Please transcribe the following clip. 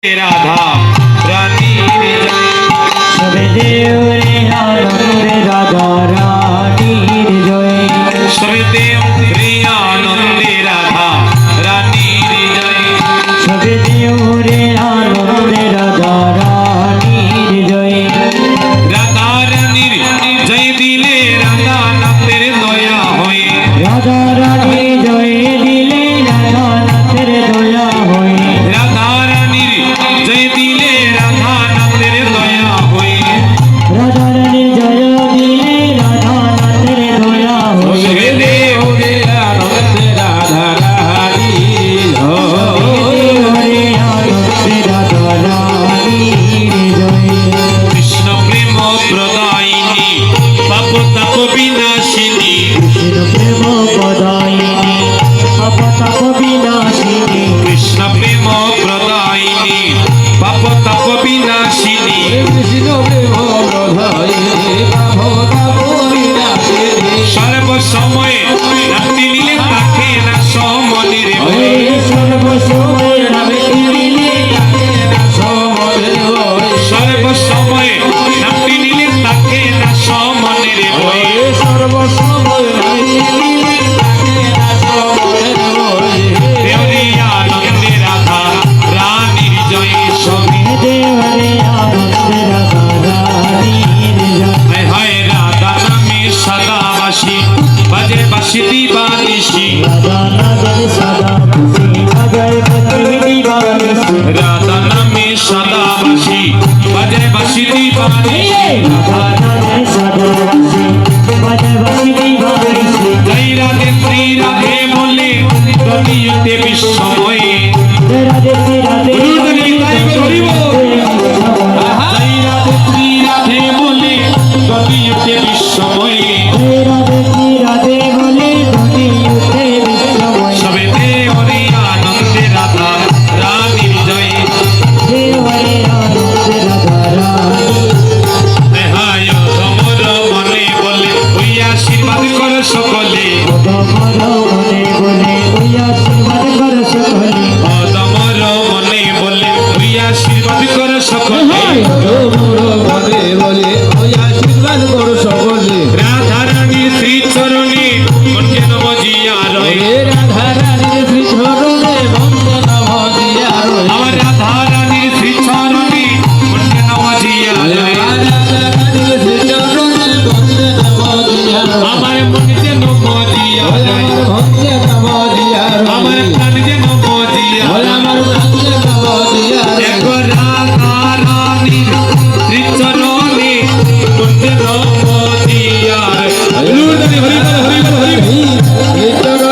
राधा रानी सबे देव रे आनंद राधा रानी जय सबे देव रे आनंद राधा रानी जय सबे देव रे आनंद राधा रानी जय राधा रानी जय दिले राधा नाथेर दया होए राधा रानी जय दिले राधा नाथेर दया होए राधा रानी जय दिले राधा नाथेर दया होए राधा रानी जय दिले राधा नाथेर दया होए सबे देव रे आनंद राधा रानी रे आनंद राधा रानी जय कृष्ण प्रेम प्रदायिनी पाप ताप विनाशिनी कृष्ण प्रेम पदायिनी अपताप विनाशिनी कृष्ण प्रेम प्रदायिनी पाप ताप विनाशिनी कृष्ण प्रेम पदायिनी अपताप विनाशिनी सर्व समय रात्रि नीले ताके ना समने रे भय सर्व समय रात्रि नीले ताके ना समने रे सर्व समय रात्रि नीले ताके ना समने रे भय सर्व समय रात्रि नीले ताके ना समने रे देवरी आनंद राधा रानी जय स्वामी देव रे आनंद राधा रानी जय हाय हाय राधा नामे सदा बासी बाजे बासी दीवानिशी राधा नाम सदा खुशी अजय पति दीवानी राधा नामे सदा बासी बाजे बासी दीवानिशी राधा नाम सदा खुशी अजय पति दीवानी जय राधे श्री राधे बोले दुनियाते विश्वमय राधे श्री राधे जय राधे श्री राधे बोले दुनियाते विश्वमय राधे श्री राधे बोले दुनियाते विश्वमय सबे देव रे आनंद राधा रानी जय देव रे आनंद राधा रानी हाय तमर मने बोले ওই আশীর্বাদ করো সকলে तमर मने बोले ओई आशीर्वाद कर सकले তমর মনে বলে ওই আশীর্বাদ করো সকলে মনে বলে ওই আশীর্বাদ করো সকলে রাধা রানীর শ্রী চরণে কণ্ঠে নম জিয়া রয়ে রাধা রানীর শ্রী চরণে বন্দন ভজিয়া রয়ে আমার রাধা রানীর শ্রী চরণে কণ্ঠে নম জিয়া রয়ে আমার মনে যেন মজিয়া রয়ে আমার প্রাণ যেন মজিয়া দেখো রাধা রানীর শ্রী চরণে কণ্ঠে নম জিয়া রয়ে হরি বল হরি বল হরি বল